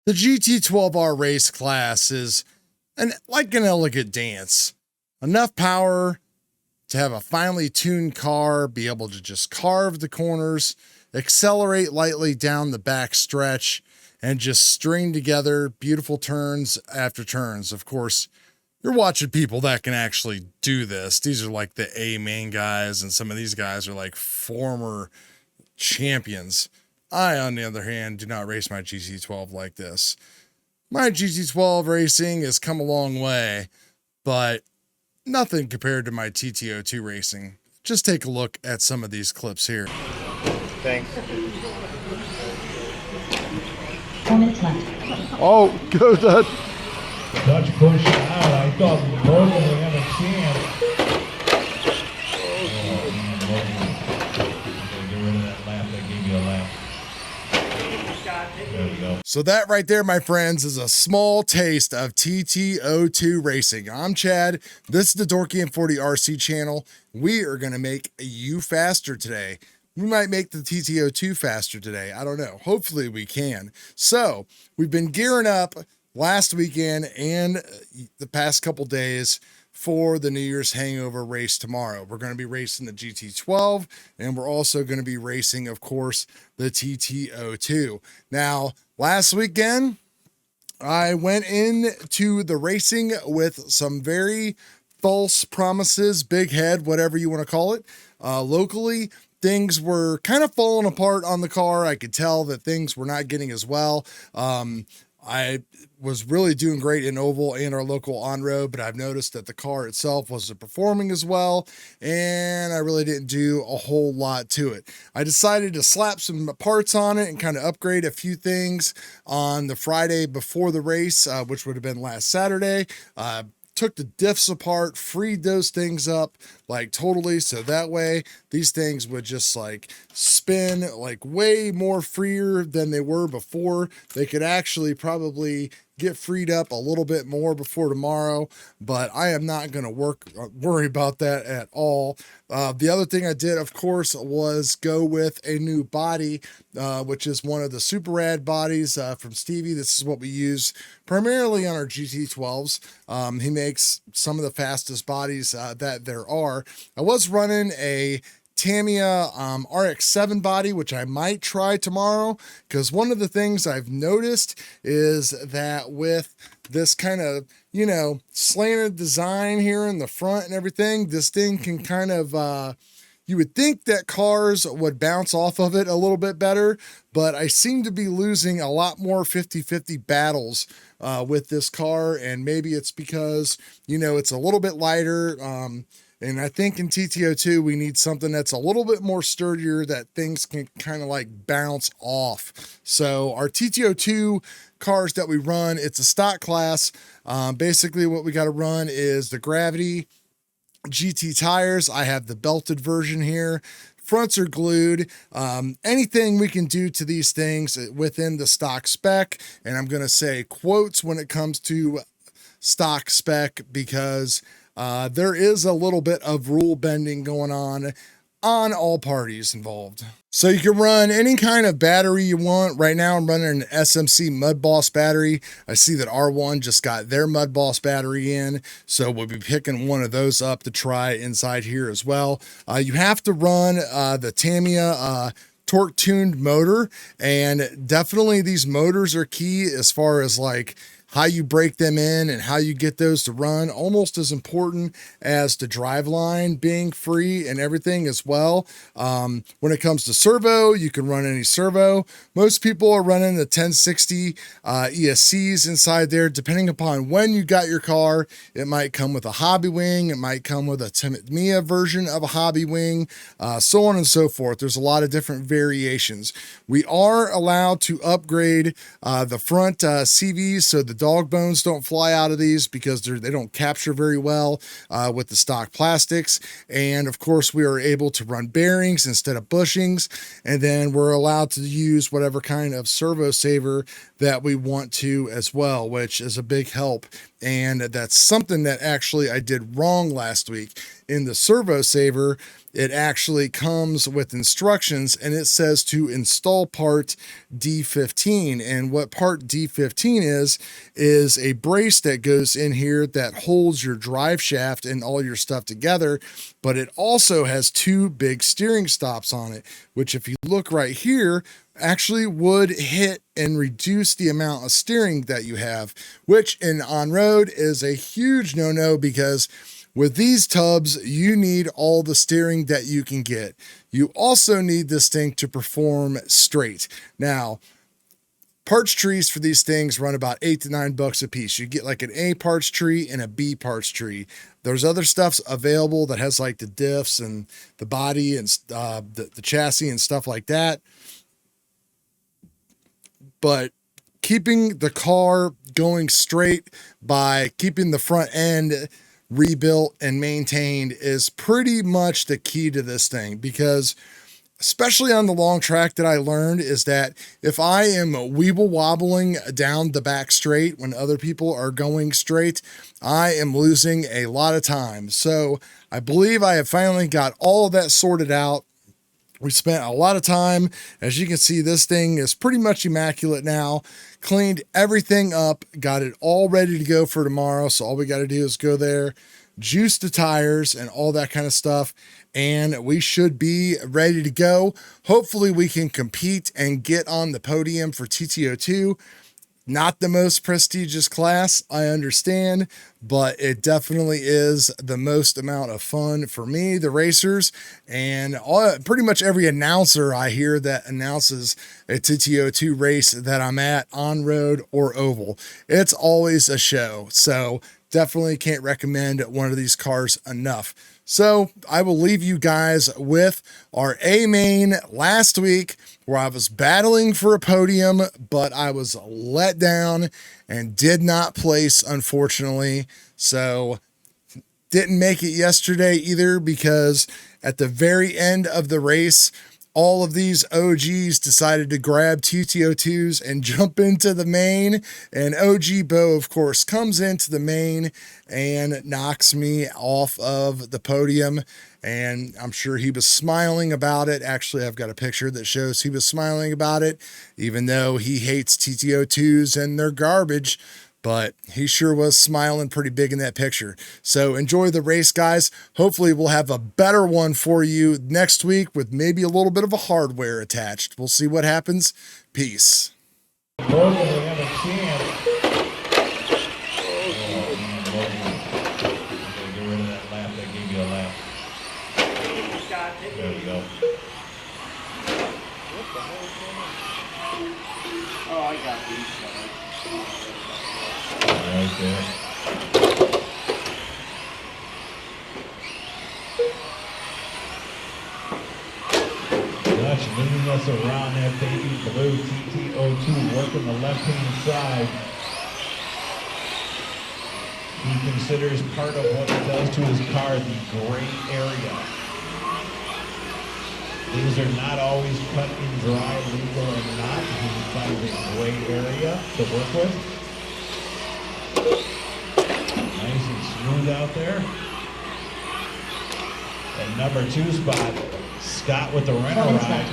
The GT12R race class is like an elegant dance. Enough power to have a finely tuned car be able to just carve the corners, accelerate lightly down the back stretch, and just string together beautiful turns after turns. Of course, you're watching people that can actually do this. These are like the A-main guys, and some of these guys are like former champions. I, on the other hand, do not race my GT12 like this. My GT12 racing has come a long way, but nothing compared to my TT02 racing. Just take a look at some of these clips here. Thanks. 4 minutes left. Oh, go Dutch. Dutch pushed out. I thought Logan would have a chance. Get rid of that lap. That gave you a lap. There we go. So that right there, my friends, is a small taste of TT02 racing. I'm Chad. This is the Dorky and 40 RC channel. We are going to make you faster today. We might make the TT02 faster today. I don't know. Hopefully we can. So we've been gearing up last weekend and the past couple days for the New Year's Hangover race tomorrow. We're going to be racing the GT12, and we're also going to be racing, of course, the TT02. Now, last weekend, I went into the racing with some very false promises, big head, whatever you want to call it. Locally, things were kind of falling apart on the car. I could tell that things were not getting as well. I was really doing great in oval and our local on-road, but I've noticed that the car itself wasn't performing as well, and I really didn't do a whole lot to it. I decided to slap some parts on it and kind of upgrade a few things on the Friday before the race, which would have been last Saturday. Took the diffs apart, freed those things up like totally, so that way these things would just like spin like way more freer than they were before. They could actually probably get freed up a little bit more before tomorrow, but I am not going to worry about that at all. The other thing I did, of course, was go with a new body, which is one of the super rad bodies from Stevie. This is what we use primarily on our GT12s. He makes some of the fastest bodies that there are. I was running a Tamiya RX-7 body, which I might try tomorrow, because one of the things I've noticed is that with this kind of, you know, slanted design here in the front and everything, this thing can kind of, you would think that cars would bounce off of it a little bit better, but I seem to be losing a lot more 50-50 battles with this car, and maybe it's because, you know, it's a little bit lighter, and I think in TT02, we need something that's a little bit more sturdier that things can kind of like bounce off. So our TT02 cars that we run, it's a stock class. Basically what we got to run is the Gravity GT tires. I have the belted version here. Fronts are glued. Anything we can do to these things within the stock spec. And I'm going to say quotes when it comes to stock spec, because there is a little bit of rule bending going on all parties involved. So you can run any kind of battery you want. Right now I'm running an SMC Mud Boss battery. I see that R1 just got their Mud Boss battery in, so we'll be picking one of those up to try inside here as well. You have to run the Tamiya torque tuned motor, and definitely these motors are key as far as like how you break them in and how you get those to run, almost as important as the drive line being free and everything as well. When it comes to servo, you can run any servo. Most people are running the 1060 ESCs inside there. Depending upon when you got your car, it might come with a hobby wing, it might come with a Tamiya version of a hobby wing, so on and so forth. There's a lot of different variations. We are allowed to upgrade the front CVs, so the dog bones don't fly out of these because they don't capture very well with the stock plastics. And of course we are able to run bearings instead of bushings, and then we're allowed to use whatever kind of servo saver that we want to as well, which is a big help. And that's something that actually I did wrong last week, in the servo saver, it actually comes with instructions, and it says to install part D15. And what part D15 is a brace that goes in here that holds your drive shaft and all your stuff together, but it also has two big steering stops on it, which if you look right here, actually would hit and reduce the amount of steering that you have, which in on-road is a huge no-no, because with these tubs, you need all the steering that you can get. You also need this thing to perform straight. Now, parts trees for these things run about $8 to $9 a piece. You get like an A parts tree and a B parts tree. There's other stuff available that has like the diffs and the body and the chassis and stuff like that. But keeping the car going straight by keeping the front end rebuilt and maintained is pretty much the key to this thing, because especially on the long track, that I learned is that if I am weeble wobbling down the back straight when other people are going straight, I am losing a lot of time. So I believe I have finally got all of that sorted out. We spent a lot of time. As you can see, this thing is pretty much immaculate now. Cleaned everything up, got it all ready to go for tomorrow. So all we got to do is go there, juice the tires and all that kind of stuff, and we should be ready to go. Hopefully we can compete and get on the podium for TT02. Not the most prestigious class, I understand, but it definitely is the most amount of fun for me, the racers, and pretty much every announcer I hear that announces a TT02 race that I'm at, on road or oval. It's always a show, so definitely can't recommend one of these cars enough. So I will leave you guys with our A main last week, where I was battling for a podium, but I was let down and did not place, unfortunately. So didn't make it yesterday either, because at the very end of the race, all of these OGs decided to grab TT02s and jump into the main, and OG Bo, of course, comes into the main and knocks me off of the podium, and I'm sure he was smiling about it. Actually, I've got a picture that shows he was smiling about it, even though he hates TT02s and they're garbage. But he sure was smiling pretty big in that picture. So enjoy the race, guys. Hopefully we'll have a better one for you next week with maybe a little bit of a hardware attached. We'll see what happens. Peace. Logan, we have a chance. Get rid of that lap. They gave you a lap. There we go. Oh, I got these. Right there. Dutch leading us around that baby blue TT02, working the left-hand side. He considers part of what it does to his car the gray area. These are not always cut and dry, legal or not. He finds a gray area to work with. Nice and smooth out there. And number 2 spot, Scott with the rental ride.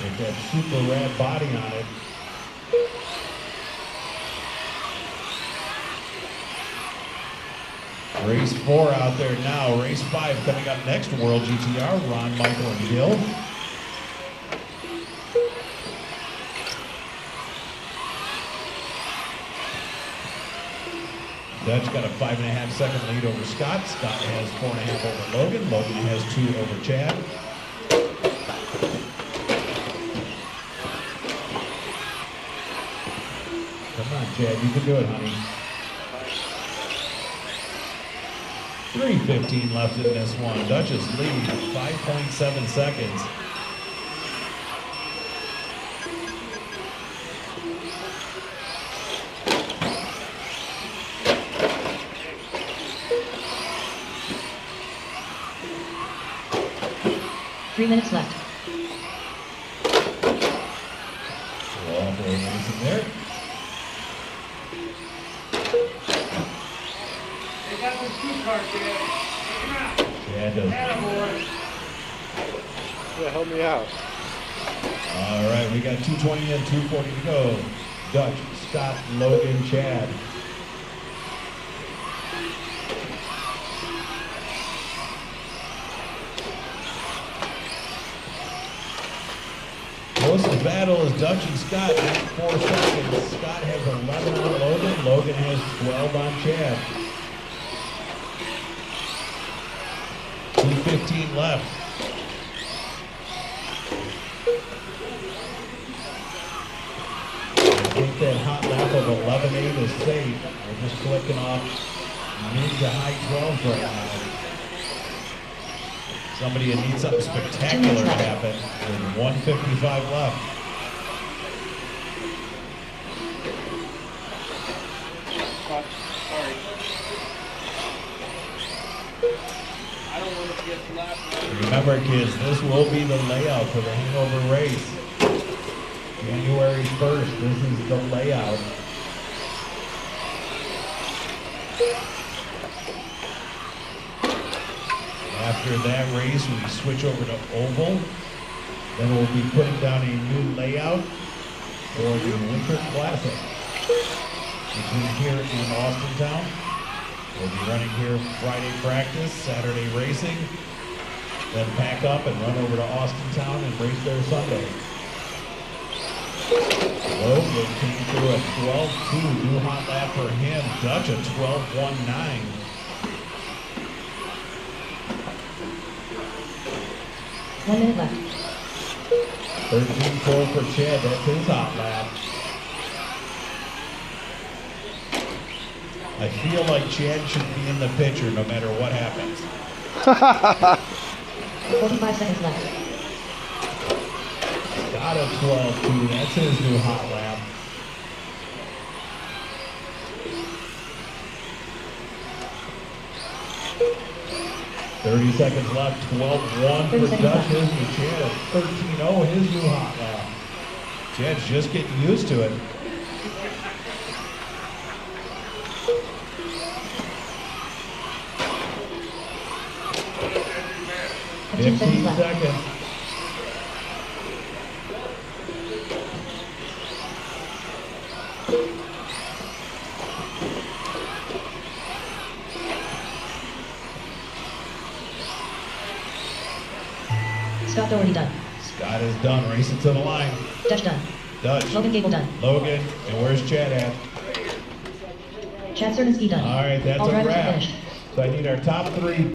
With that super rad body on it. Race 4 out there now. Race 5 coming up next. World GTR, Ron, Michael, and Gil. Dutch got a 5.5 second lead over Scott. Scott has 4.5 over Logan. Logan has 2 over Chad. Come on, Chad, you can do it, honey. 3:15 left in this one. Dutch is leading 5.7 seconds. Three minutes left. Off-road racing there. They got the 2 cars there. Chad does. Yeah, help me out. All right, we got 220 and 240 to go. Dutch, Scott, Logan, Chad. Closest battle is Dutch and Scott at 4 seconds. Scott has 11 on Logan. Logan has 12 on Chad. 2:15 left. I think that hot lap of 11.8 is safe. We're just clicking off mid to high 12s right now. Somebody that needs something spectacular to happen with 1:55 left. Sorry. I don't want to get left. Remember, kids, this will be the layout for the hangover race. January 1st, this is the layout. After that race, we switch over to oval. Then we'll be putting down a new layout for the Winter Classic. Between here in Austintown. We'll be running here Friday practice, Saturday racing, then pack up and run over to Austintown and race there Sunday. Logan came through a 12.2, new hot lap for him. Dutch a 12.19. One minute left. 13.4 for Chad, that's his hot lap. I feel like Chad should be in the picture no matter what happens. 45 seconds left. Got a 12.2, that's his new hot lap. Thirty seconds left, 12.1 for Dutch, his new Chad. 13.0, his new hot lap. Chad's just getting used to it. 15 seconds. Scott already done. Scott is done, racing to the line. Dutch done. Dutch. Logan Gable done. Logan, and where's Chad at? Chad Cervinski done. All right, that's All a drivers are wrap. finished. So I need our top 3